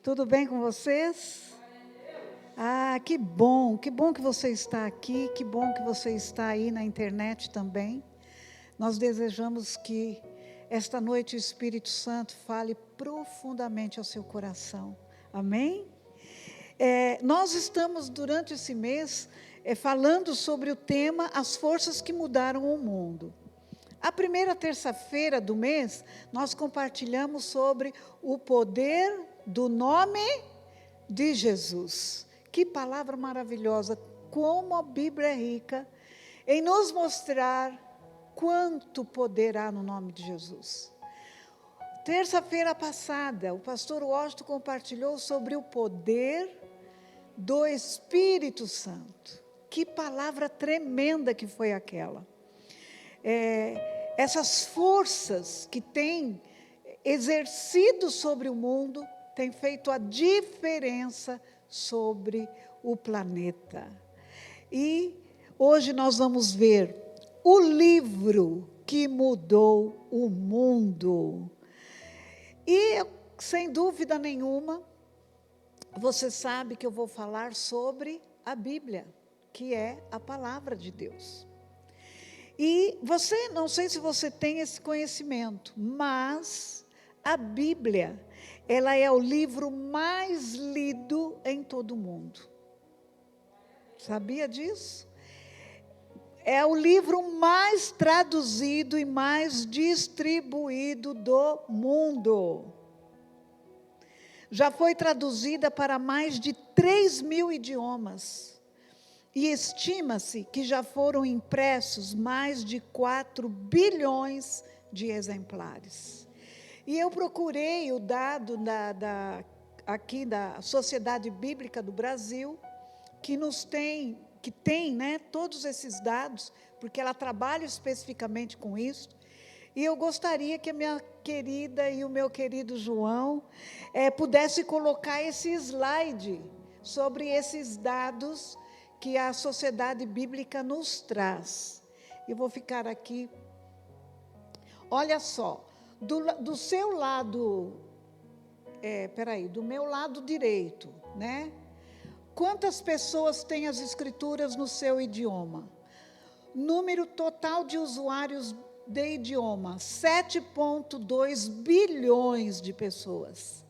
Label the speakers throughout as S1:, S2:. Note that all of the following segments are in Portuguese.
S1: Tudo bem com vocês? Que bom que você está aqui, que bom que você está aí na internet também. Nós desejamos que esta noite o Espírito Santo fale profundamente ao seu coração. Amém? Nós estamos durante esse mês falando sobre o tema As Forças que Mudaram o Mundo. A primeira terça-feira do mês, nós compartilhamos sobre o poder do nome de Jesus. Que palavra maravilhosa, como a Bíblia é rica em nos mostrar quanto poder há no nome de Jesus. Terça-feira passada, o pastor Washington compartilhou sobre o poder do Espírito Santo. Que palavra tremenda que foi aquela. Essas forças que têm exercido sobre o mundo, têm feito a diferença sobre o planeta. E hoje nós vamos ver o livro que mudou o mundo. E, sem dúvida nenhuma, você sabe que eu vou falar sobre a Bíblia, que é a palavra de Deus. E não sei se você tem esse conhecimento, mas a Bíblia, ela é o livro mais lido em todo o mundo. Sabia disso? É o livro mais traduzido e mais distribuído do mundo. Já foi traduzida para mais de 3.000 idiomas. E estima-se que já foram impressos mais de 4 bilhões de exemplares. E eu procurei o dado aqui da Sociedade Bíblica do Brasil, que tem todos esses dados, porque ela trabalha especificamente com isso. E eu gostaria que a minha querida e o meu querido João pudesse colocar esse slide sobre esses dados que a Sociedade Bíblica nos traz. Eu vou ficar aqui. Olha só, do seu lado, do meu lado direito, né? Quantas pessoas têm as escrituras no seu idioma? Número total de usuários de idioma, 7,2 bilhões de pessoas.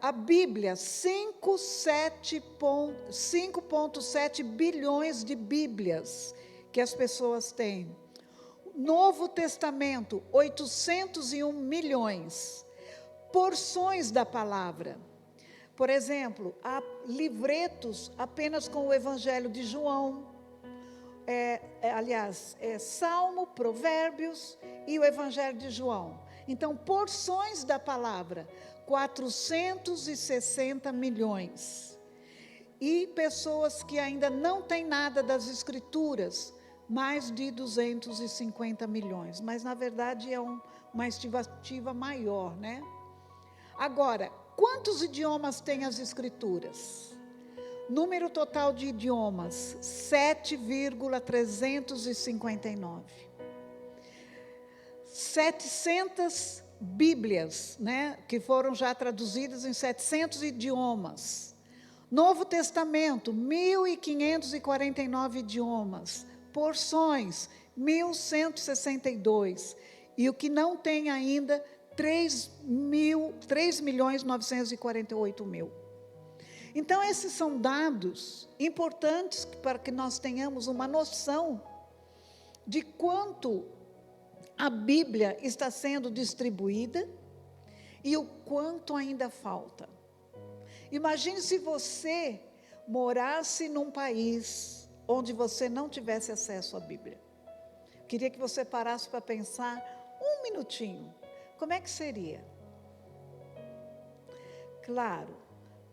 S1: A Bíblia, 5,7 bilhões de Bíblias que as pessoas têm. Novo Testamento, 801 milhões. Porções da palavra. Por exemplo, há livretos apenas com o Evangelho de João. Salmo, Provérbios e o Evangelho de João. Então, porções da palavra, 460 milhões. E pessoas que ainda não têm nada das Escrituras, mais de 250 milhões. Mas, na verdade, é uma estimativa maior, né? Agora, quantos idiomas têm as Escrituras? Número total de idiomas, 7,359. 700 Bíblias, né, que foram já traduzidas em 700 idiomas. Novo Testamento, 1.549 idiomas. Porções, 1.162. E o que não tem ainda, 3.948.000. Então, esses são dados importantes para que nós tenhamos uma noção de quanto a Bíblia está sendo distribuída e o quanto ainda falta. Imagine se você morasse num país onde você não tivesse acesso à Bíblia. Queria que você parasse para pensar um minutinho. Como é que seria? Claro,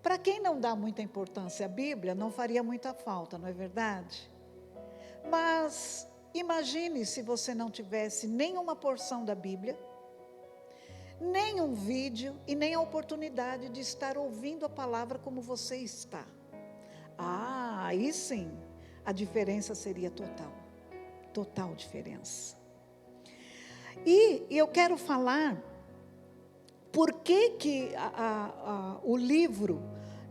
S1: para quem não dá muita importância à Bíblia, não faria muita falta, não é verdade? Mas imagine se você não tivesse nenhuma porção da Bíblia, nem um vídeo e nem a oportunidade de estar ouvindo a palavra como você está. Aí sim, a diferença seria total. Total diferença. E eu quero falar Por que o livro,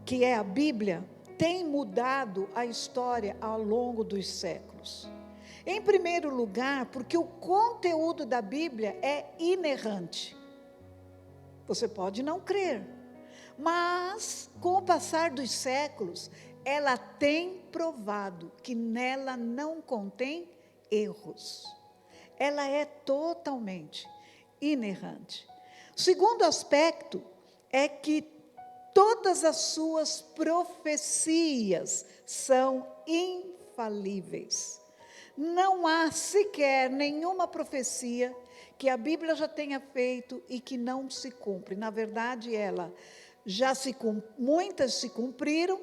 S1: que é a Bíblia, tem mudado a história ao longo dos séculos? Em primeiro lugar, porque o conteúdo da Bíblia é inerrante. Você pode não crer, mas com o passar dos séculos, ela tem provado que nela não contém erros. Ela é totalmente inerrante. O segundo aspecto é que todas as suas profecias são infalíveis. Não há sequer nenhuma profecia que a Bíblia já tenha feito e que não se cumpre. Na verdade, muitas se cumpriram,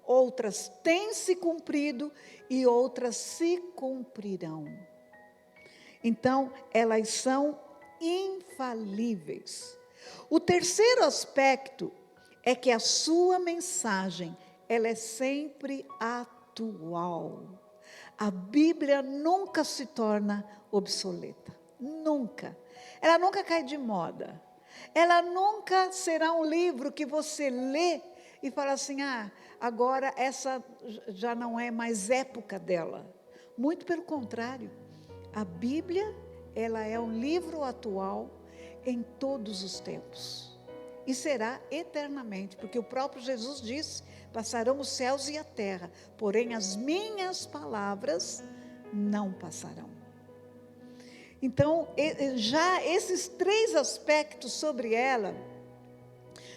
S1: outras têm se cumprido e outras se cumprirão. Então, elas são infalíveis. O terceiro aspecto é que a sua mensagem, ela é sempre atual. A Bíblia nunca se torna obsoleta, nunca. Ela nunca cai de moda. Ela nunca será um livro que você lê e fala assim, agora essa já não é mais época dela. Muito pelo contrário, a Bíblia, ela é um livro atual em todos os tempos. E será eternamente, porque o próprio Jesus disse, passarão os céus e a terra, porém as minhas palavras não passarão. Então, já esses 3 aspectos sobre ela,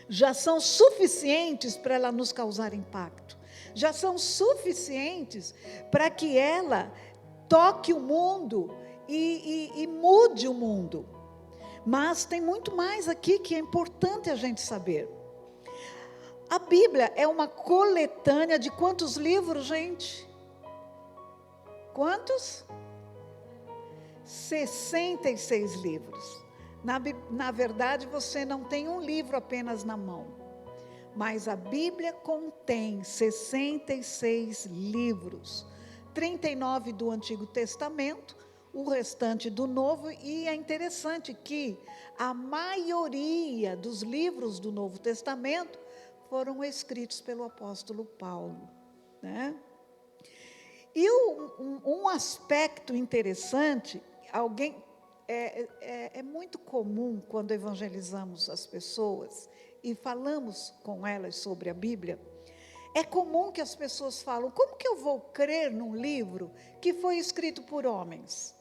S1: já são suficientes para ela nos causar impacto. Já são suficientes para que ela toque o mundo e mude o mundo. Mas tem muito mais aqui que é importante a gente saber. A Bíblia é uma coletânea de quantos livros, gente? Quantos? 66 livros. Na verdade, você não tem um livro apenas na mão. Mas a Bíblia contém 66 livros. 39 do Antigo Testamento, o restante do Novo, e é interessante que a maioria dos livros do Novo Testamento foram escritos pelo apóstolo Paulo, né? E um aspecto interessante, é muito comum quando evangelizamos as pessoas e falamos com elas sobre a Bíblia, é comum que as pessoas falam, como que eu vou crer num livro que foi escrito por homens?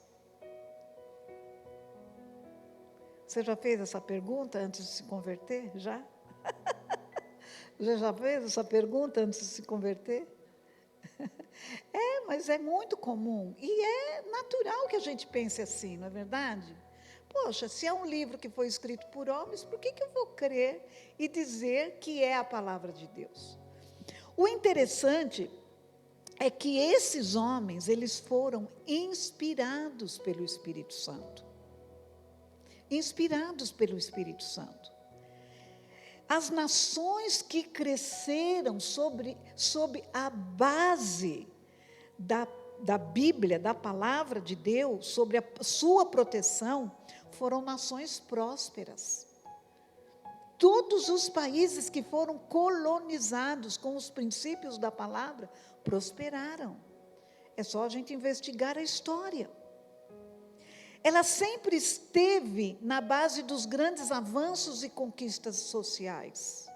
S1: Você já fez essa pergunta antes de se converter? Já? Você já fez essa pergunta antes de se converter? Mas é muito comum. E é natural que a gente pense assim, não é verdade? Poxa, se é um livro que foi escrito por homens, por que eu vou crer e dizer que é a palavra de Deus? O interessante é que esses homens, eles foram inspirados pelo Espírito Santo. Inspirados pelo Espírito Santo. As nações que cresceram sob a base da Bíblia, da palavra de Deus, sobre a sua proteção, foram nações prósperas. Todos os países que foram colonizados com os princípios da palavra, prosperaram. É só a gente investigar a história. Ela sempre esteve na base dos grandes avanços e conquistas sociais.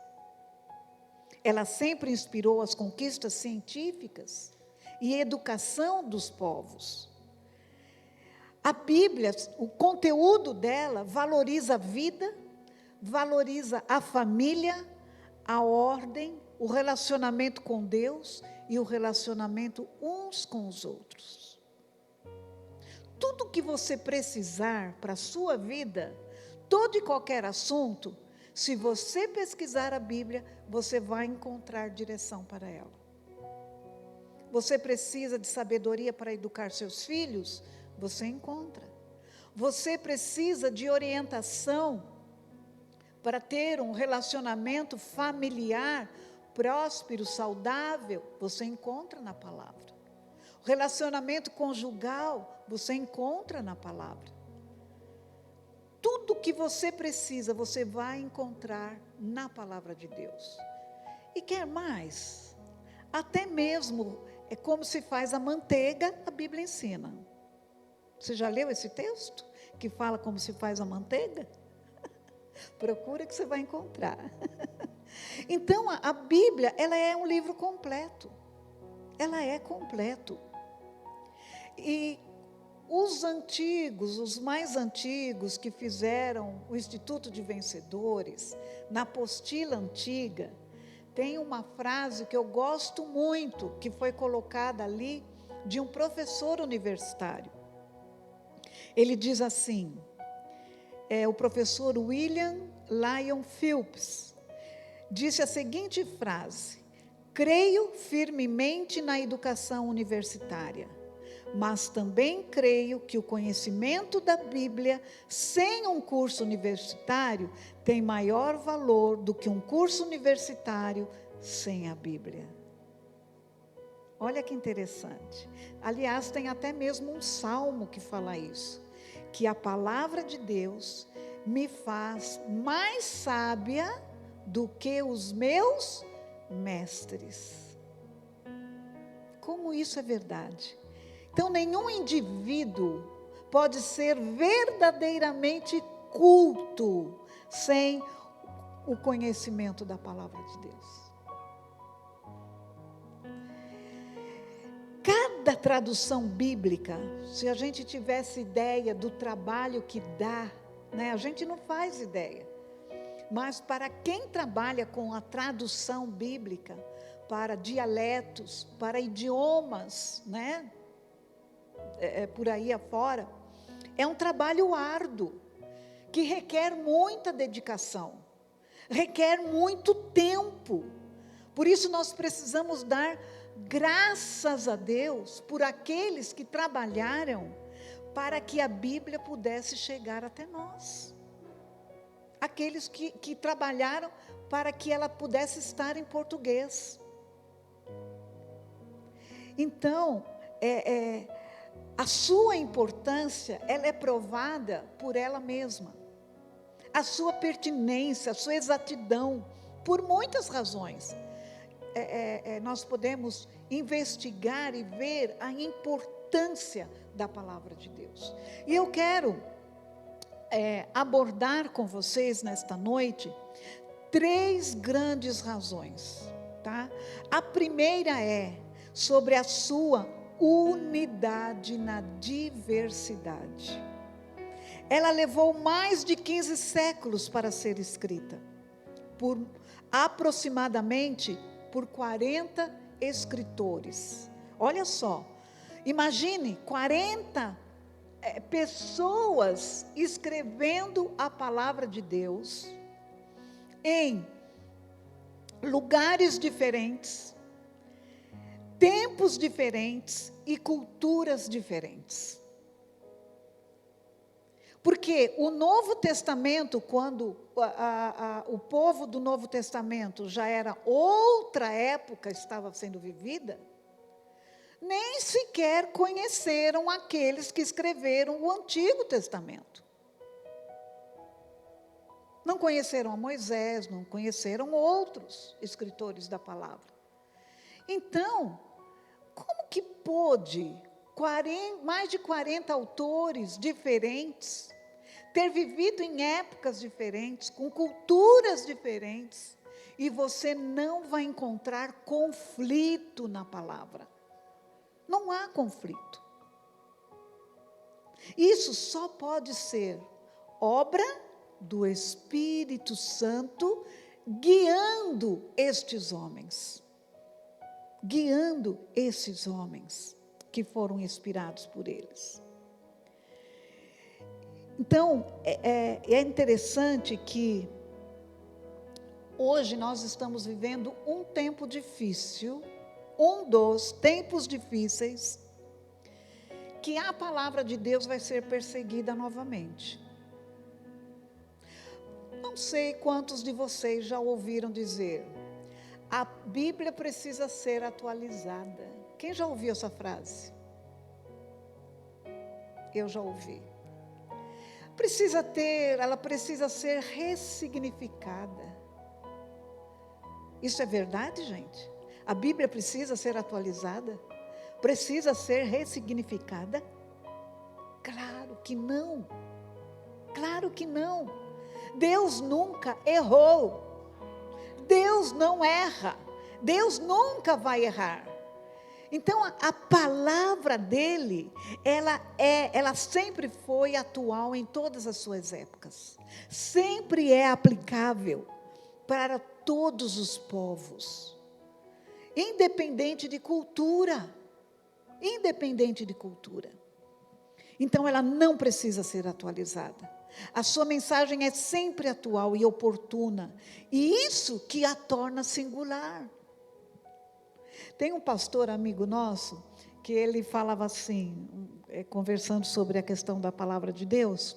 S1: Ela sempre inspirou as conquistas científicas e educação dos povos. A Bíblia, o conteúdo dela, valoriza a vida, valoriza a família, a ordem, o relacionamento com Deus e o relacionamento uns com os outros. Tudo que você precisar para a sua vida, todo e qualquer assunto, se você pesquisar a Bíblia, você vai encontrar direção para ela. Você precisa de sabedoria para educar seus filhos? Você encontra. Você precisa de orientação para ter um relacionamento familiar próspero, saudável? Você encontra na palavra. O relacionamento conjugal, você encontra na palavra. Tudo que você precisa, você vai encontrar na palavra de Deus. E quer mais? Até mesmo é como se faz a manteiga, a Bíblia ensina. Você já leu esse texto? Que fala como se faz a manteiga? Procura que você vai encontrar. Então, a Bíblia, ela é um livro completo. Ela é completo. E os antigos, os mais antigos que fizeram o Instituto de Vencedores, na apostila antiga, tem uma frase que eu gosto muito, que foi colocada ali, de um professor universitário. Ele diz assim, o professor William Lyon Phillips, disse a seguinte frase: creio firmemente na educação universitária, mas também creio que o conhecimento da Bíblia, sem um curso universitário, tem maior valor do que um curso universitário sem a Bíblia. Olha que interessante. Aliás, tem até mesmo um salmo que fala isso, que a palavra de Deus me faz mais sábia do que os meus mestres. Como isso é verdade? Então, nenhum indivíduo pode ser verdadeiramente culto sem o conhecimento da palavra de Deus. Cada tradução bíblica, se a gente tivesse ideia do trabalho que dá, né, a gente não faz ideia. Mas para quem trabalha com a tradução bíblica, para dialetos, para idiomas, né, por aí afora, é um trabalho árduo, que requer muita dedicação, requer muito tempo. Por isso nós precisamos dar graças a Deus por aqueles que trabalharam para que a Bíblia pudesse chegar até nós. Aqueles que trabalharam para que ela pudesse estar em português. Então, a sua importância, ela é provada por ela mesma. A sua pertinência, a sua exatidão, por muitas razões. Nós podemos investigar e ver a importância da palavra de Deus. E eu quero abordar com vocês nesta noite 3 grandes razões, tá? A primeira é sobre a sua unidade na diversidade. Ela levou mais de 15 séculos para ser escrita, por aproximadamente por 40 escritores. Olha só, imagine 40 pessoas escrevendo a palavra de Deus em lugares diferentes, tempos diferentes e culturas diferentes. Porque o Novo Testamento, quando o povo do Novo Testamento já era outra época, estava sendo vivida, nem sequer conheceram aqueles que escreveram o Antigo Testamento. Não conheceram a Moisés, não conheceram outros escritores da palavra. Então, como que pôde mais de 40 autores diferentes ter vivido em épocas diferentes, com culturas diferentes, e você não vai encontrar conflito na palavra? Não há conflito. Isso só pode ser obra do Espírito Santo guiando estes homens. Guiando esses homens que foram inspirados por eles. Então, é interessante que hoje nós estamos vivendo um tempo difícil, um dos tempos difíceis, que a palavra de Deus vai ser perseguida novamente. Não sei quantos de vocês já ouviram dizer, a Bíblia precisa ser atualizada. Quem já ouviu essa frase? Eu já ouvi. ela precisa ser ressignificada. Isso é verdade, gente? A Bíblia precisa ser atualizada? Precisa ser ressignificada? Claro que não. Claro que não. Deus nunca errou. Deus não erra. Deus nunca vai errar. Então a palavra dele, ela sempre foi atual em todas as suas épocas. Sempre é aplicável para todos os povos. Independente de cultura. Independente de cultura. Então ela não precisa ser atualizada. A sua mensagem é sempre atual e oportuna. E isso que a torna singular. Tem um pastor amigo nosso, que ele falava assim, conversando sobre a questão da palavra de Deus,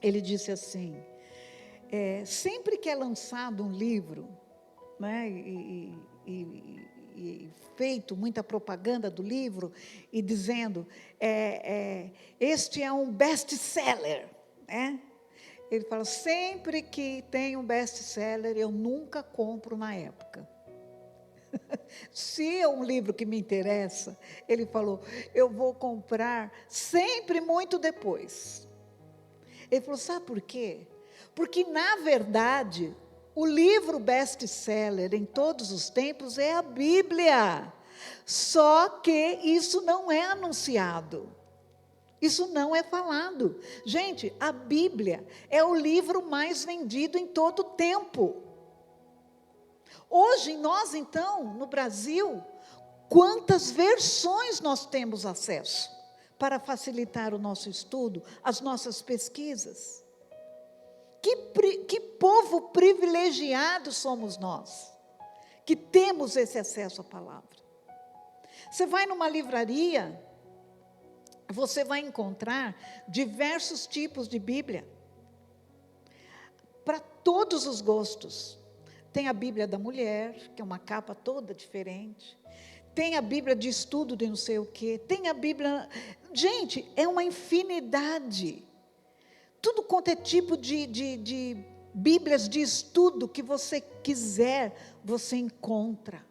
S1: ele disse assim, sempre que é lançado um livro, né, e feito muita propaganda do livro, e dizendo, este é um best-seller, né? Ele fala, sempre que tem um best-seller, eu nunca compro na época. Se é um livro que me interessa, ele falou, eu vou comprar sempre muito depois. Ele falou, sabe por quê? Porque, na verdade, o livro best-seller em todos os tempos é a Bíblia. Só que isso não é anunciado. Isso não é falado. Gente, a Bíblia é o livro mais vendido em todo o tempo. Hoje, nós então, no Brasil, quantas versões nós temos acesso para facilitar o nosso estudo, as nossas pesquisas? Que povo privilegiado somos nós, que temos esse acesso à palavra. Você vai numa livraria, você vai encontrar diversos tipos de Bíblia, para todos os gostos. Tem a Bíblia da mulher, que é uma capa toda diferente. Tem a Bíblia de estudo de não sei o quê. Tem a Bíblia... Gente, é uma infinidade. Tudo quanto é tipo de Bíblias de estudo que você quiser, você encontra.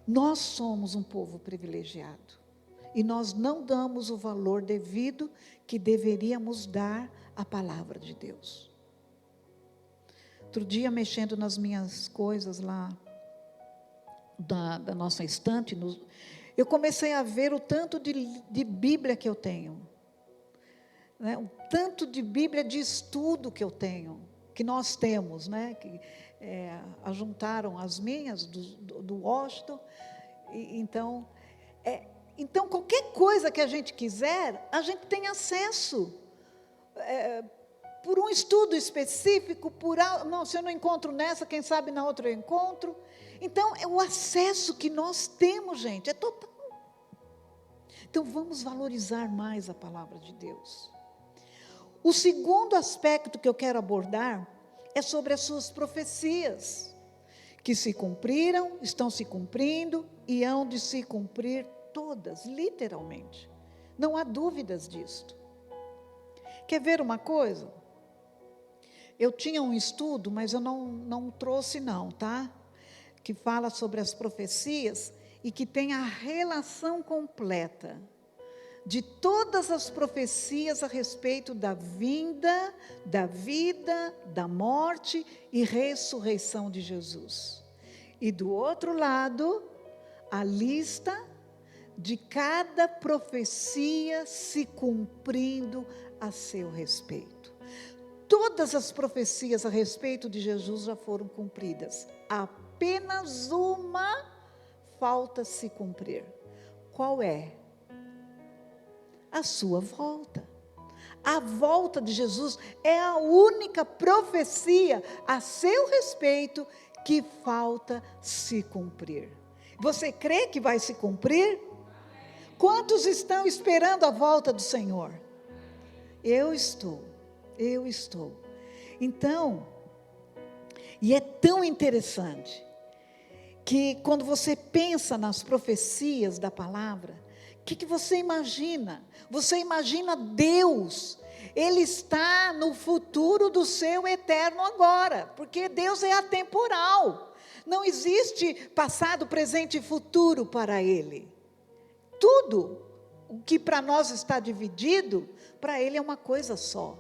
S1: Nós somos um povo privilegiado. E nós não damos o valor devido que deveríamos dar à palavra de Deus. Outro dia, mexendo nas minhas coisas lá, da nossa estante, eu comecei a ver o tanto de Bíblia que eu tenho. Né? O tanto de Bíblia de estudo que eu tenho, que nós temos, né? Que ajuntaram as minhas, do Washington. Então, qualquer coisa que a gente quiser, a gente tem acesso. Por um estudo específico, não, se eu não encontro nessa, quem sabe na outra eu encontro. Então, o acesso que nós temos, gente, é total. Então, vamos valorizar mais a palavra de Deus. O segundo aspecto que eu quero abordar é sobre as suas profecias, que se cumpriram, estão se cumprindo e hão de se cumprir todas, literalmente. Não há dúvidas disto. Quer ver uma coisa? Eu tinha um estudo, mas eu não trouxe não, tá? Que fala sobre as profecias e que tem a relação completa de todas as profecias a respeito da vinda, da vida, da morte e ressurreição de Jesus. E do outro lado, a lista de cada profecia se cumprindo a seu respeito. Todas as profecias a respeito de Jesus já foram cumpridas. Apenas uma falta se cumprir. Qual é? A sua volta. A volta de Jesus é a única profecia a seu respeito que falta se cumprir. Você crê que vai se cumprir? Quantos estão esperando a volta do Senhor? Eu estou. Então, e é tão interessante, que quando você pensa nas profecias da palavra, que você imagina? Você imagina Deus, Ele está no futuro do seu eterno agora, porque Deus é atemporal, não existe passado, presente e futuro para Ele. Tudo o que para nós está dividido, para Ele é uma coisa só.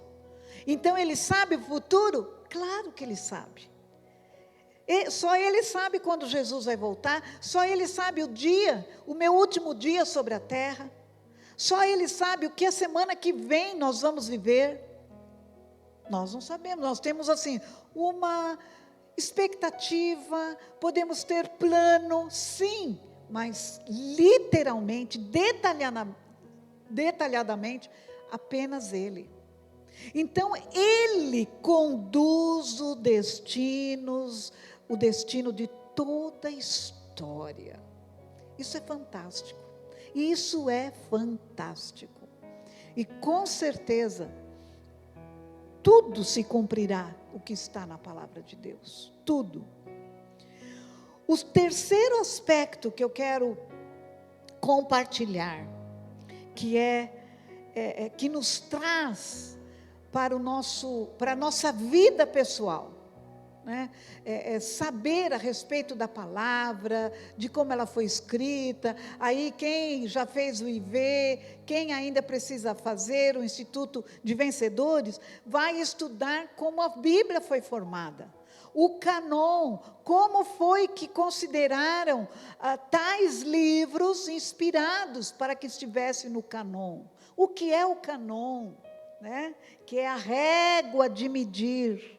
S1: Então Ele sabe o futuro? Claro que Ele sabe. Só Ele sabe quando Jesus vai voltar, só Ele sabe o dia, o meu último dia sobre a terra, só Ele sabe o que a semana que vem nós vamos viver. Nós não sabemos, nós temos assim, uma expectativa, podemos ter plano, sim, mas literalmente, detalhadamente, apenas Ele. Então, Ele conduz o destino de toda a história. Isso é fantástico. Isso é fantástico. E com certeza, tudo se cumprirá o que está na palavra de Deus. Tudo. O terceiro aspecto que eu quero compartilhar, que nos traz para a nossa vida pessoal, né? Saber a respeito da palavra, de como ela foi escrita. Aí quem já fez o IV, quem ainda precisa fazer o Instituto de Vencedores, vai estudar como a Bíblia foi formada. O cânon, como foi que consideraram tais livros inspirados para que estivessem no cânon. O que é o cânon? Né? Que é a régua de medir.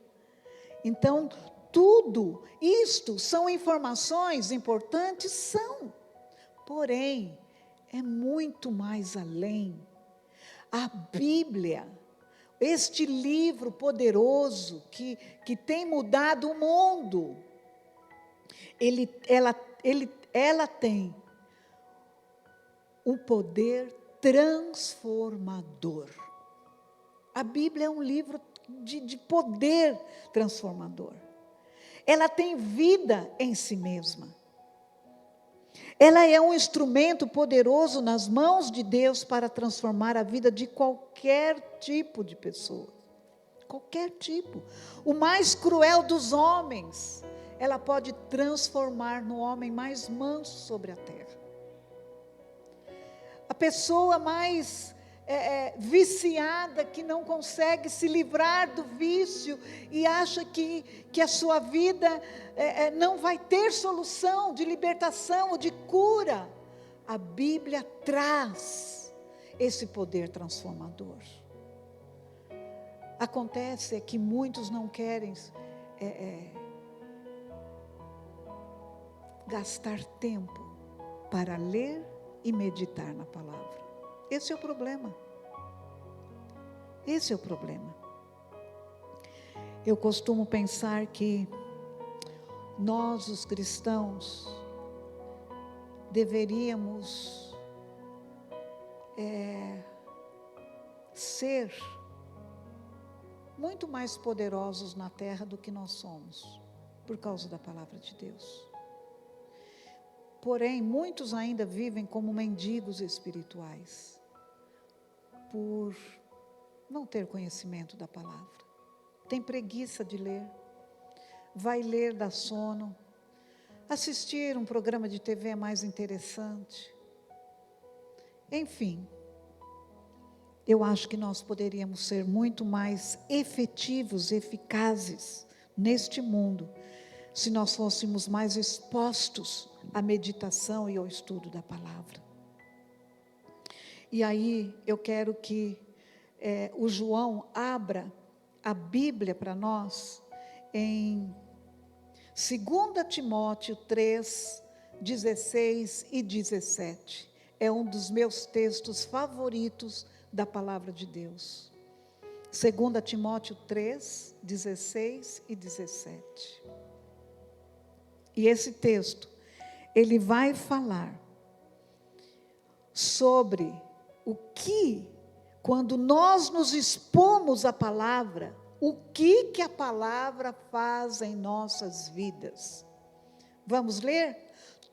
S1: Então, tudo isto são informações importantes, são. Porém, é muito mais além. A Bíblia, este livro poderoso que tem mudado o mundo, ela tem um poder transformador. A Bíblia é um livro de poder transformador. Ela tem vida em si mesma. Ela é um instrumento poderoso nas mãos de Deus para transformar a vida de qualquer tipo de pessoa. Qualquer tipo. O mais cruel dos homens, ela pode transformar no homem mais manso sobre a terra. A pessoa mais viciada, que não consegue se livrar do vício e acha que a sua vida não vai ter solução de libertação ou de cura. A Bíblia traz esse poder transformador. Acontece que muitos não querem gastar tempo para ler e meditar na palavra. Esse é o problema. Esse é o problema. Eu costumo pensar que nós, os cristãos, deveríamos ser muito mais poderosos na terra do que nós somos, por causa da palavra de Deus. Porém, muitos ainda vivem como mendigos espirituais, por não ter conhecimento da palavra. Tem preguiça de ler, vai ler, dá sono. Assistir um programa de TV é mais interessante. Enfim, eu acho que nós poderíamos ser muito mais efetivos, eficazes neste mundo, se nós fôssemos mais expostos à meditação e ao estudo da palavra. E aí eu quero que o João abra a Bíblia para nós em 2 Timóteo 3, 16 e 17. É um dos meus textos favoritos da palavra de Deus. 2 Timóteo 3, 16 e 17. E esse texto, ele vai falar sobre o que, quando nós nos expomos à palavra, o que a palavra faz em nossas vidas. Vamos ler?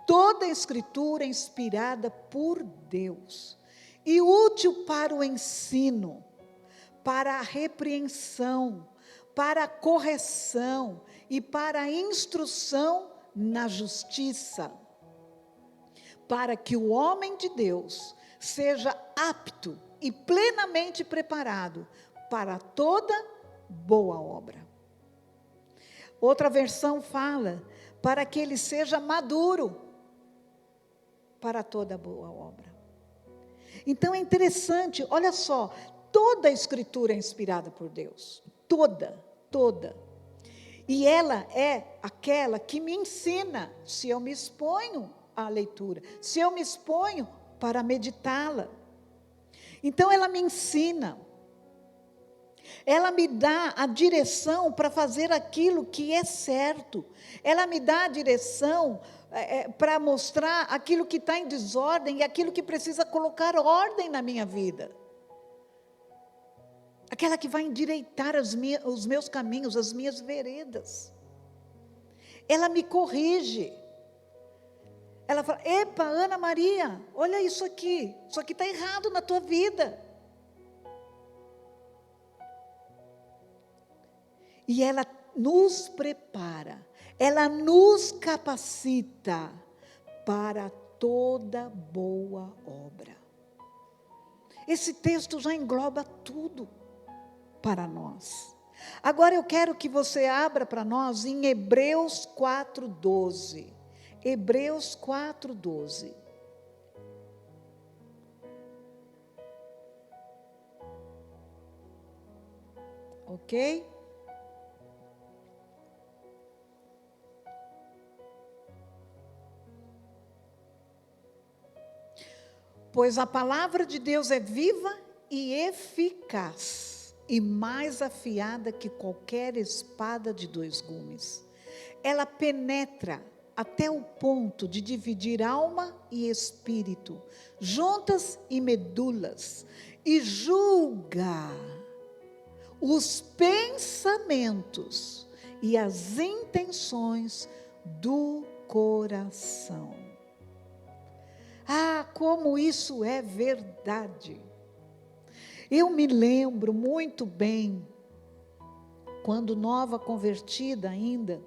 S1: Toda a Escritura é inspirada por Deus e útil para o ensino, para a repreensão, para a correção e para a instrução na justiça, para que o homem de Deus seja apto e plenamente preparado para toda boa obra. Outra versão fala, para que ele seja maduro para toda boa obra. Então é interessante, olha só, toda a Escritura é inspirada por Deus, toda. E ela é aquela que me ensina, se eu me exponho à leitura, se eu me exponho para meditá-la. Então ela me ensina, ela me dá a direção para fazer aquilo que é certo, ela me dá a direção para mostrar aquilo que está em desordem e aquilo que precisa colocar ordem na minha vida. Aquela que vai endireitar os meus caminhos, as minhas veredas. Ela me corrige. Ela fala, epa, Ana Maria, olha isso aqui está errado na tua vida. E ela nos prepara, ela nos capacita para toda boa obra. Esse texto já engloba tudo para nós. Agora eu quero que você abra para nós em Hebreus 4:12. Hebreus 4:12. Ok? Pois a palavra de Deus é viva e eficaz, e mais afiada que qualquer espada de 2 gumes. Ela penetra até o ponto de dividir alma e espírito, juntas e medulas, e julga os pensamentos e as intenções do coração. Ah, como isso é verdade! Eu me lembro muito bem, quando nova convertida ainda,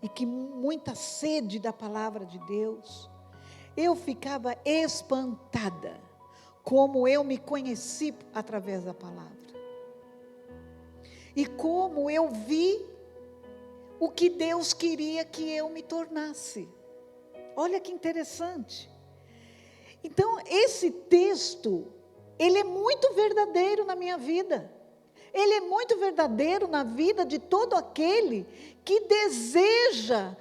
S1: e que muita sede da palavra de Deus, eu ficava espantada, como eu me conheci através da palavra. E como eu vi o que Deus queria que eu me tornasse. Olha que interessante. Então, esse texto, ele é muito verdadeiro na minha vida. Ele é muito verdadeiro na vida de todo aquele que deseja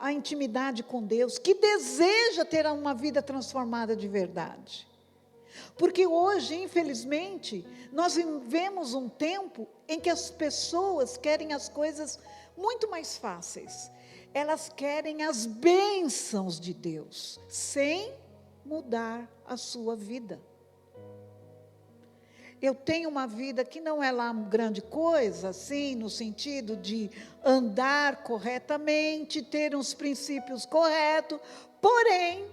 S1: a intimidade com Deus, que deseja ter uma vida transformada de verdade. Porque hoje, infelizmente, nós vivemos um tempo em que as pessoas querem as coisas muito mais fáceis. Elas querem as bênçãos de Deus, sem mudar a sua vida. Eu tenho uma vida que não é lá grande coisa, assim, no sentido de andar corretamente, ter uns princípios corretos, porém,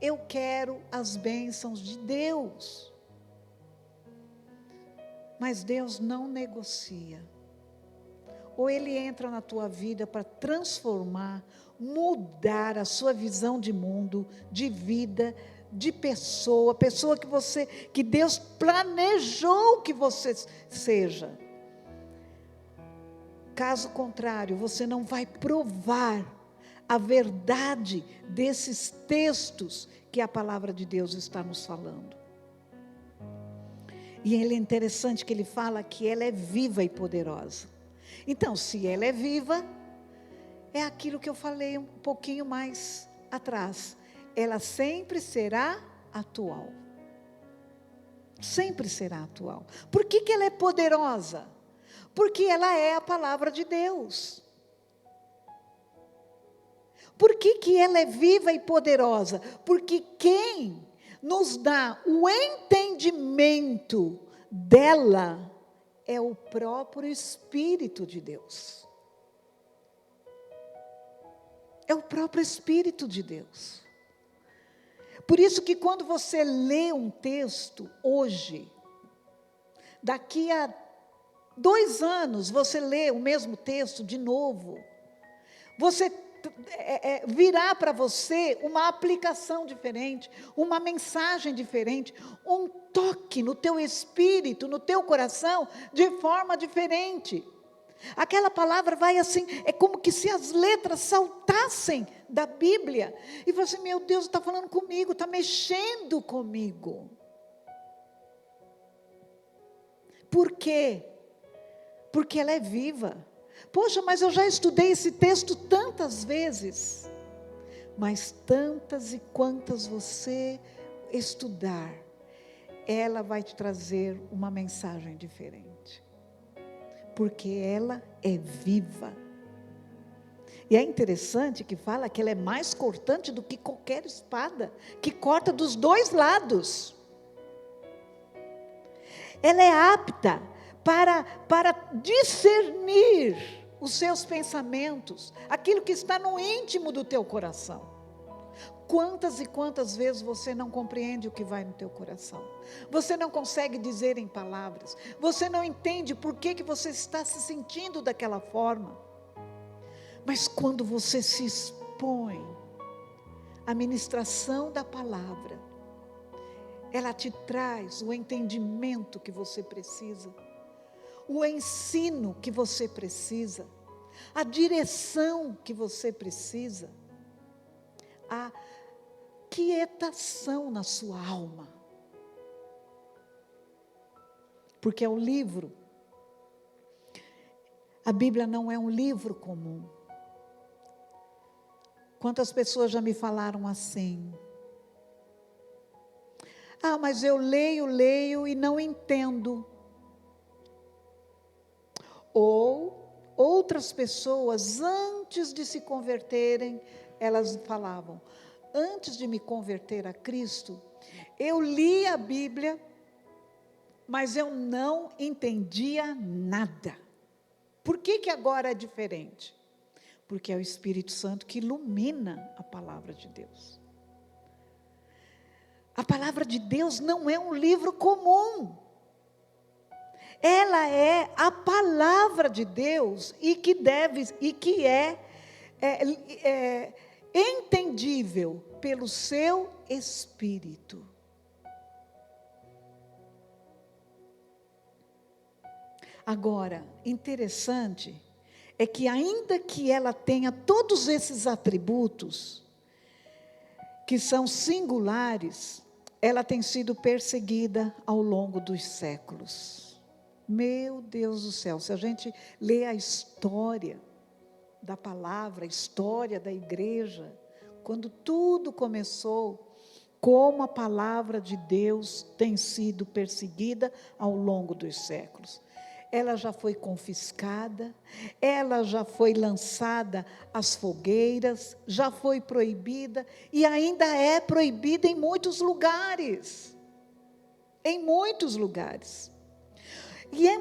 S1: eu quero as bênçãos de Deus. Mas Deus não negocia. Ou Ele entra na tua vida para transformar, mudar a sua visão de mundo, de vida, de pessoa que Deus planejou que você seja. Caso contrário, você não vai provar a verdade desses textos que a palavra de Deus está nos falando. E ele é interessante que ele fala que ela é viva e poderosa. Então, se ela é viva, é aquilo que eu falei um pouquinho mais atrás. Ela sempre será atual. Sempre será atual. Por que ela é poderosa? Porque ela é a palavra de Deus. Por que ela é viva e poderosa? Porque quem nos dá o entendimento dela é o próprio Espírito de Deus. É o próprio Espírito de Deus. Por isso que quando você lê um texto hoje, daqui a 2 anos você lê o mesmo texto de novo, você virá para você uma aplicação diferente, uma mensagem diferente, um toque no teu espírito, no teu coração, de forma diferente. Aquela palavra vai assim, é como que se as letras saltassem da Bíblia, e você, meu Deus, está falando comigo, está mexendo comigo. Por quê? Porque ela é viva. Poxa, mas eu já estudei esse texto tantas vezes. Mas tantas e quantas você estudar, ela vai te trazer uma mensagem diferente. Porque ela é viva. E é interessante que fala que ela é mais cortante do que qualquer espada, que corta dos 2 lados. Ela é apta para discernir os seus pensamentos, aquilo que está no íntimo do teu coração. Quantas e quantas vezes você não compreende o que vai no teu coração? Você não consegue dizer em palavras. Você não entende por que você está se sentindo daquela forma. Mas quando você se expõe à ministração da palavra, ela te traz o entendimento que você precisa, o ensino que você precisa, a direção que você precisa, a quietação na sua alma. Porque é um livro, a Bíblia não é um livro comum. Quantas pessoas já me falaram assim? Ah, mas eu leio e não entendo. Ou outras pessoas, antes de se converterem, elas falavam: antes de me converter a Cristo, eu li a Bíblia, mas eu não entendia nada. Por que agora é diferente? Porque é o Espírito Santo que ilumina a palavra de Deus. A palavra de Deus não é um livro comum. Ela é a palavra de Deus e que é entendível pelo seu Espírito. Agora, interessante é que ainda que ela tenha todos esses atributos, que são singulares, ela tem sido perseguida ao longo dos séculos. Meu Deus do céu, se a gente lê a história da palavra, a história da igreja, quando tudo começou, como a palavra de Deus tem sido perseguida ao longo dos séculos. Ela já foi confiscada, ela já foi lançada às fogueiras, já foi proibida e ainda é proibida em muitos lugares. Em muitos lugares.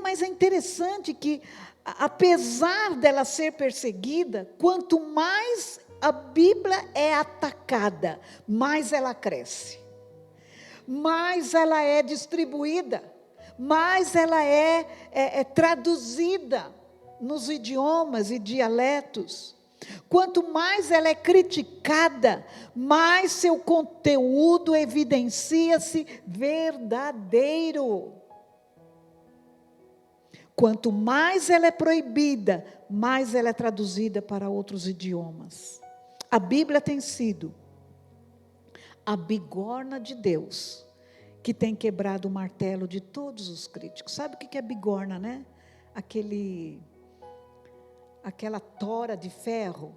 S1: Mas é interessante que, apesar dela ser perseguida, quanto mais a Bíblia é atacada, mais ela cresce, mais ela é distribuída, mais ela é traduzida nos idiomas e dialetos. Quanto mais ela é criticada, mais seu conteúdo evidencia-se verdadeiro. Quanto mais ela é proibida, mais ela é traduzida para outros idiomas. A Bíblia tem sido a bigorna de Deus, que tem quebrado o martelo de todos os críticos. Sabe o que é bigorna, né? Aquela tora de ferro,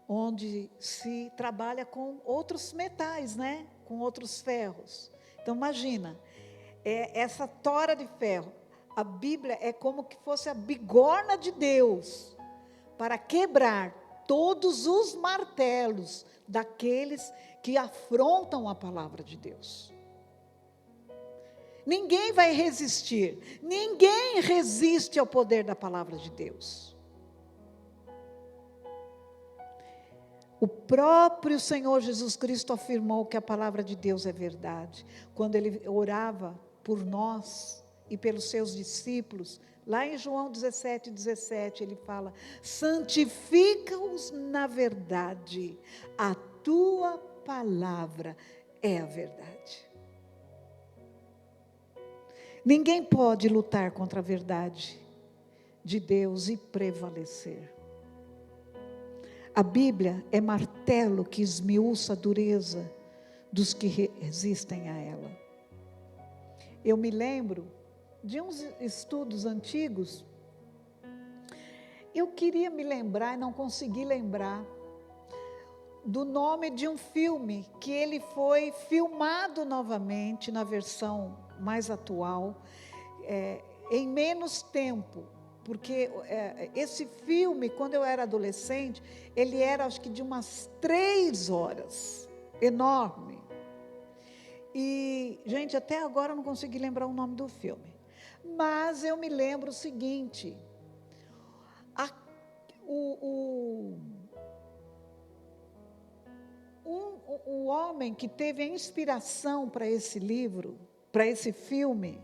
S1: onde se trabalha com outros metais, né? Com outros ferros. Então, imagina, essa tora de ferro, a Bíblia é como que fosse a bigorna de Deus, para quebrar todos os martelos daqueles que afrontam a palavra de Deus. Ninguém vai resistir, ninguém resiste ao poder da palavra de Deus. O próprio Senhor Jesus Cristo afirmou que a palavra de Deus é verdade, quando Ele orava por nós e pelos seus discípulos. Lá em João 17:17, Ele fala: santifica-os na verdade, a tua palavra é a verdade. Ninguém pode lutar contra a verdade de Deus e prevalecer. A Bíblia é martelo que esmiuça a dureza dos que resistem a ela. Eu me lembro de uns estudos antigos. Eu queria me lembrar e não consegui lembrar do nome de um filme que ele foi filmado novamente na versão mais atual, em menos tempo. Porque esse filme, quando eu era adolescente, ele era, acho que de umas 3 horas, enorme. E, gente, até agora eu não consegui lembrar o nome do filme. Mas eu me lembro o seguinte, o homem que teve a inspiração para esse livro, para esse filme,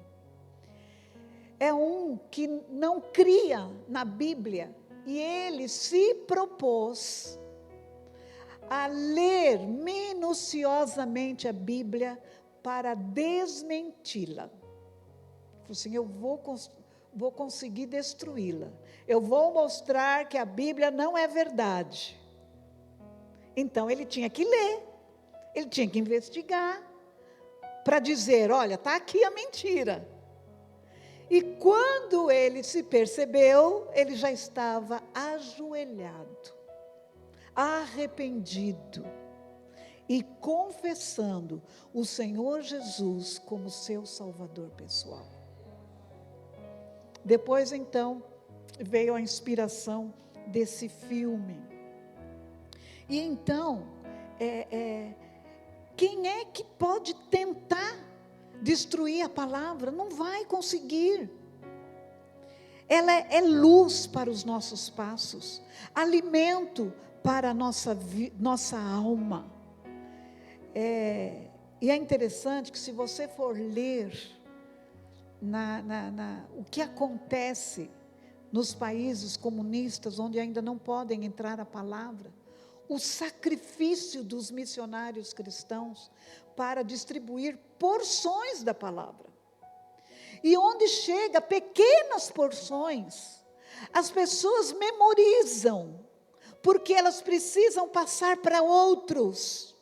S1: é um que não cria na Bíblia, e ele se propôs a ler minuciosamente a Bíblia para desmenti-la. Ele falou assim: eu vou conseguir destruí-la, eu vou mostrar que a Bíblia não é verdade. Então ele tinha que ler, ele tinha que investigar, para dizer: olha, está aqui a mentira. E quando ele se percebeu, ele já estava ajoelhado, arrependido e confessando o Senhor Jesus como seu Salvador pessoal. Depois, então, veio a inspiração desse filme. E então, quem é que pode tentar destruir a palavra? Não vai conseguir. Ela é luz para os nossos passos, alimento para a nossa alma. E é interessante que, se você for ler o que acontece nos países comunistas, onde ainda não podem entrar a palavra, o sacrifício dos missionários cristãos para distribuir porções da palavra. E onde chega pequenas porções, as pessoas memorizam, porque elas precisam passar para outros,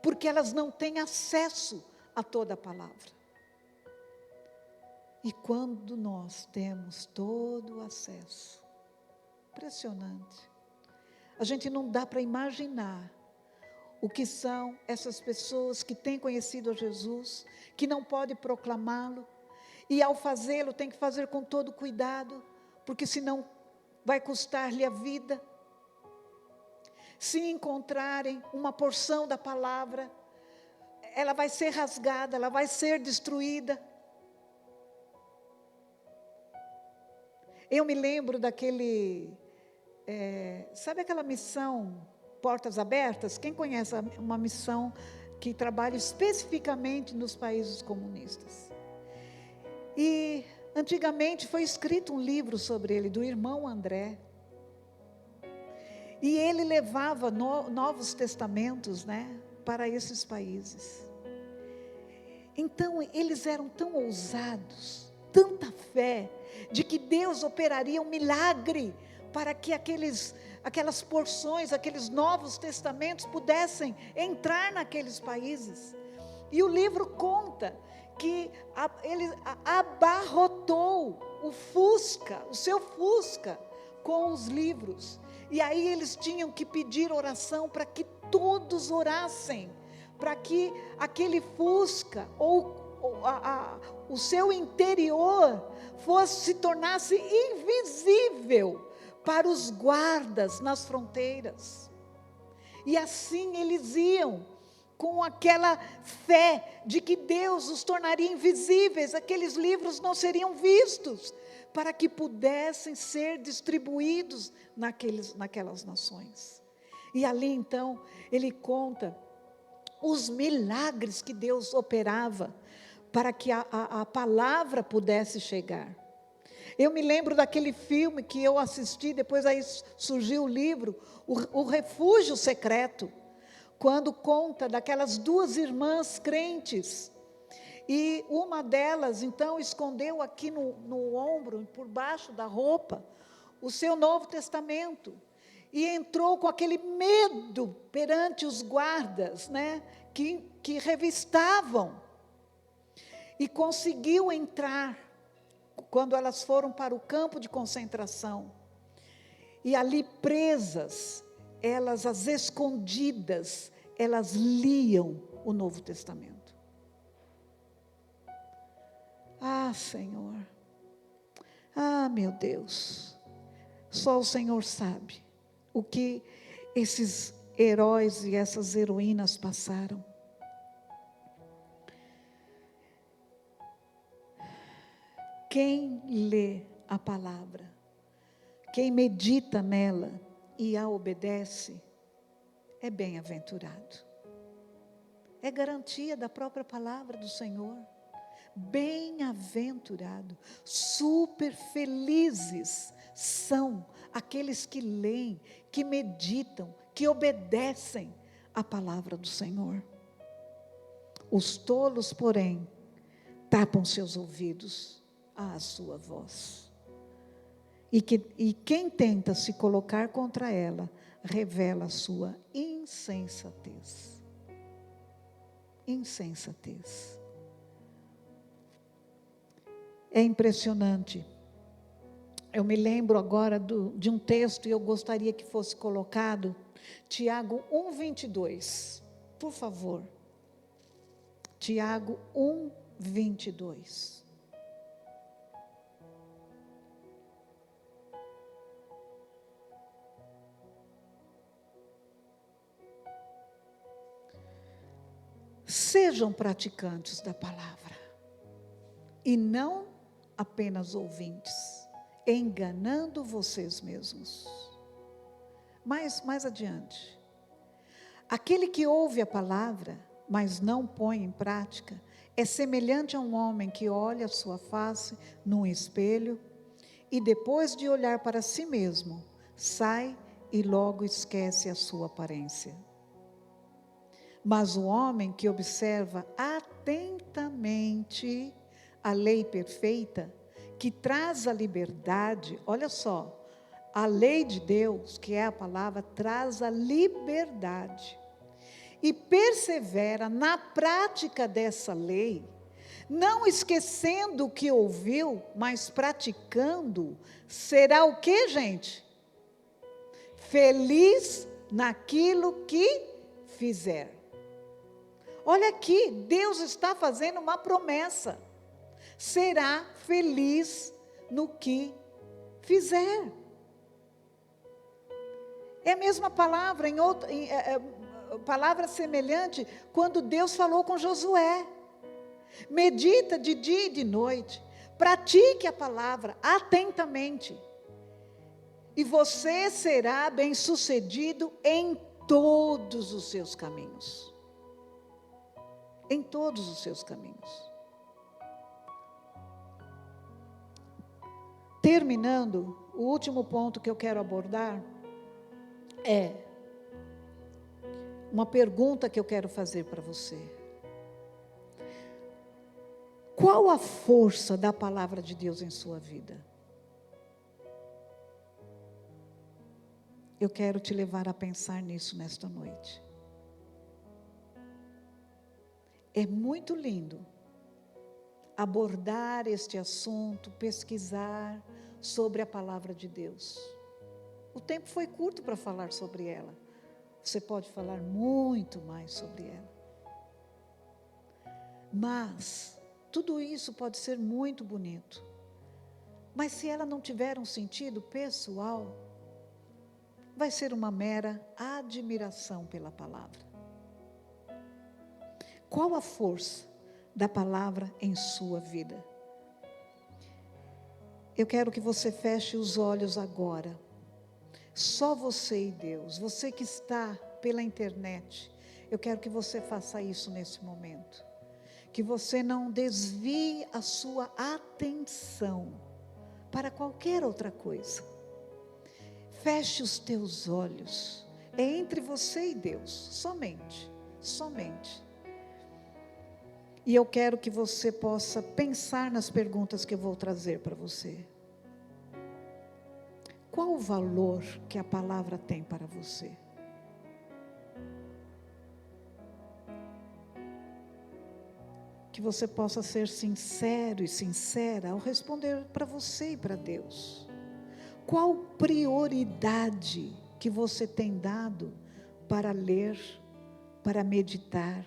S1: porque elas não têm acesso a toda a palavra. E quando nós temos todo o acesso, impressionante, a gente não dá para imaginar o que são essas pessoas que têm conhecido a Jesus, que não podem proclamá-lo, e ao fazê-lo tem que fazer com todo cuidado, porque senão vai custar-lhe a vida. Se encontrarem uma porção da palavra, ela vai ser rasgada, ela vai ser destruída. Eu me lembro daquele, sabe aquela missão Portas Abertas? Quem conhece uma missão que trabalha especificamente nos países comunistas? E antigamente foi escrito um livro sobre ele, do irmão André. E ele levava novos testamentos, para esses países. Então, eles eram tão ousados, tanta fé, de que Deus operaria um milagre para que aquelas porções, aqueles novos testamentos pudessem entrar naqueles países. E o livro conta que ele abarrotou o seu Fusca com os livros. E aí eles tinham que pedir oração para que todos orassem, para que aquele Fusca, o seu interior, se tornasse invisível para os guardas nas fronteiras. E assim eles iam, com aquela fé de que Deus os tornaria invisíveis, aqueles livros não seriam vistos, para que pudessem ser distribuídos naquelas nações. E ali então, ele conta os milagres que Deus operava para que a palavra pudesse chegar. Eu me lembro daquele filme que eu assisti, depois aí surgiu o livro, o Refúgio Secreto, quando conta daquelas duas irmãs crentes, e uma delas, então, escondeu aqui no ombro, por baixo da roupa, o seu Novo Testamento, e entrou com aquele medo perante os guardas, né, que revistavam, e conseguiu entrar, quando elas foram para o campo de concentração, e ali presas, elas, as escondidas, elas liam o Novo Testamento. Ah, Senhor, ah, meu Deus, só o Senhor sabe o que esses heróis e essas heroínas passaram. Quem lê a palavra, quem medita nela e a obedece, é bem-aventurado. É garantia da própria palavra do Senhor. Bem-aventurado, super felizes são aqueles que leem, que meditam, que obedecem a palavra do Senhor. Os tolos, porém, tapam seus ouvidos à sua voz. E quem tenta se colocar contra ela, revela a sua insensatez. Insensatez. É impressionante. Eu me lembro agora de um texto, e eu gostaria que fosse colocado, Tiago 1:22. Por favor. Tiago 1:22. Sejam praticantes da palavra, e não apenas ouvintes, enganando vocês mesmos. Mais adiante. Aquele que ouve a palavra, mas não põe em prática, é semelhante a um homem que olha a sua face num espelho e depois de olhar para si mesmo, sai e logo esquece a sua aparência. Mas o homem que observa atentamente a lei perfeita, que traz a liberdade, olha só, a lei de Deus, que é a palavra, traz a liberdade, e persevera na prática dessa lei, não esquecendo o que ouviu, mas praticando, será o que, gente? Feliz naquilo que fizer. Olha aqui, Deus está fazendo uma promessa. Será feliz no que fizer. É a mesma palavra, palavra semelhante, quando Deus falou com Josué. Medita de dia e de noite, pratique a palavra atentamente, e você será bem-sucedido em todos os seus caminhos. Em todos os seus caminhos. Terminando, o último ponto que eu quero abordar é uma pergunta que eu quero fazer para você. Qual a força da palavra de Deus em sua vida? Eu quero te levar a pensar nisso nesta noite. É muito lindo abordar este assunto, pesquisar sobre a palavra de Deus. O tempo foi curto para falar sobre ela. Você pode falar muito mais sobre ela. Mas tudo isso pode ser muito bonito. Mas se ela não tiver um sentido pessoal, vai ser uma mera admiração pela palavra. Qual a força da palavra em sua vida? Eu quero que você feche os olhos agora. Só você e Deus. Você que está pela internet, eu quero que você faça isso nesse momento. Que você não desvie a sua atenção para qualquer outra coisa. Feche os teus olhos. É entre você e Deus, somente, somente. E eu quero que você possa pensar nas perguntas que eu vou trazer para você. Qual o valor que a palavra tem para você? Que você possa ser sincero e sincera ao responder para você e para Deus. Qual prioridade que você tem dado para ler, para meditar?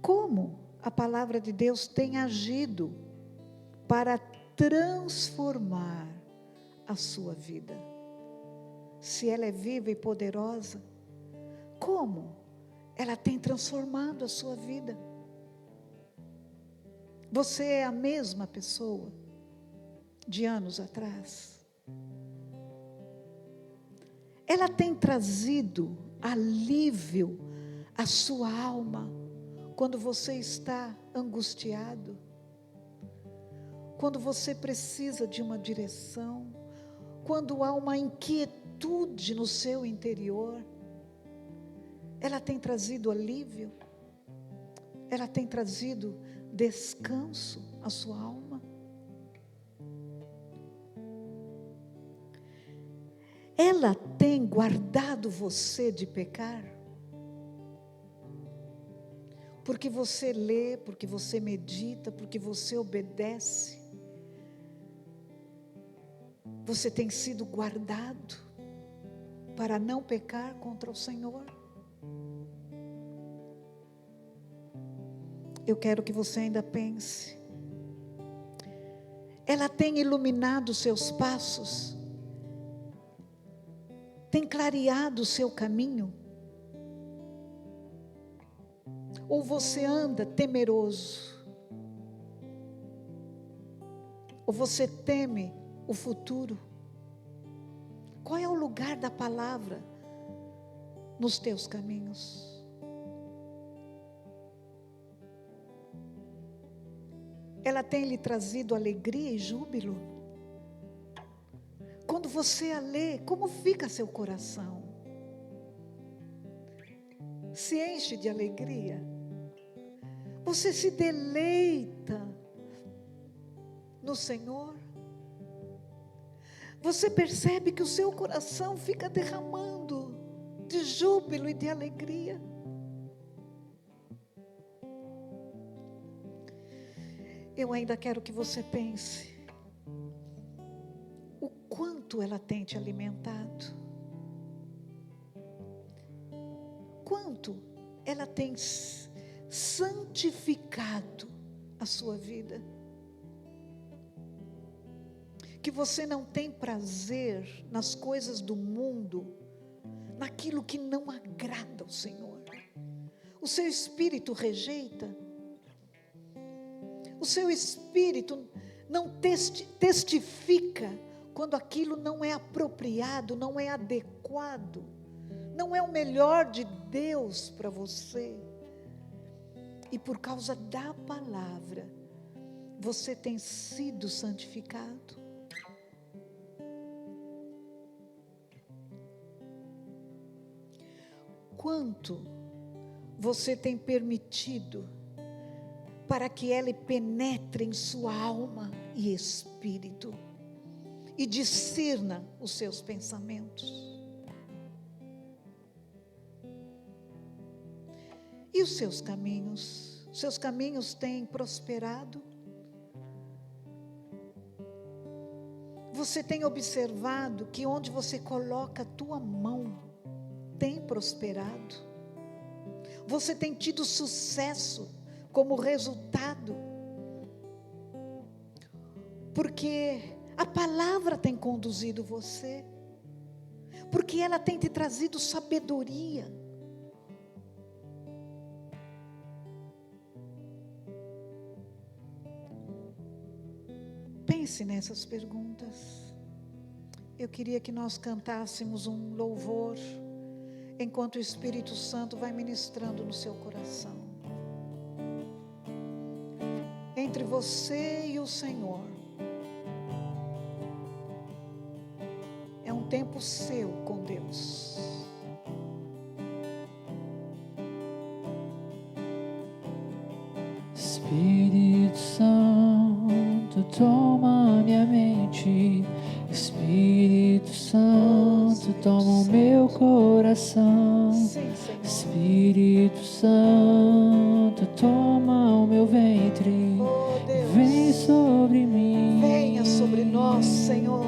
S1: Como a palavra de Deus tem agido para transformar a sua vida? Se ela é viva e poderosa, como ela tem transformado a sua vida? Você é a mesma pessoa de anos atrás? Ela tem trazido alívio à sua alma quando você está angustiado? Quando você precisa de uma direção? Quando há uma inquietude no seu interior? Ela tem trazido alívio? Ela tem trazido descanso à sua alma? Ela tem guardado você de pecar? Porque você lê, porque você medita, porque você obedece. Você tem sido guardado para não pecar contra o Senhor? Eu quero que você ainda pense. Ela tem iluminado os seus passos? Tem clareado o seu caminho? Ou você anda temeroso? Ou você teme o futuro? Qual é o lugar da palavra nos teus caminhos? Ela tem lhe trazido alegria e júbilo? Quando você a lê, como fica seu coração? Se enche de alegria? Você se deleita no Senhor? Você percebe que o seu coração fica derramando de júbilo e de alegria? Eu ainda quero que você pense o quanto ela tem te alimentado, quanto ela tem santificado a sua vida, que você não tem prazer nas coisas do mundo, naquilo que não agrada ao Senhor. O seu espírito rejeita. O seu espírito não testifica quando aquilo não é apropriado, não é adequado, não é o melhor de Deus para você. E por causa da palavra, você tem sido santificado. Quanto você tem permitido para que ela penetre em sua alma e espírito e discirna os seus pensamentos? E os seus caminhos? Seus caminhos têm prosperado? Você tem observado que onde você coloca a tua mão tem prosperado? Você tem tido sucesso como resultado? Porque a palavra tem conduzido você, porque ela tem te trazido sabedoria. Pense nessas perguntas. Eu queria que nós cantássemos um louvor, enquanto o Espírito Santo vai ministrando no seu coração. Entre você e o Senhor. É um tempo seu com Deus.
S2: Espírito Santo, toma minha mente. Espírito Santo, toma o meu coração.
S1: Sim, Senhor.
S2: Espírito Santo, toma o meu ventre.
S1: Oh, Deus.
S2: Vem sobre mim.
S1: Venha sobre nós, Senhor.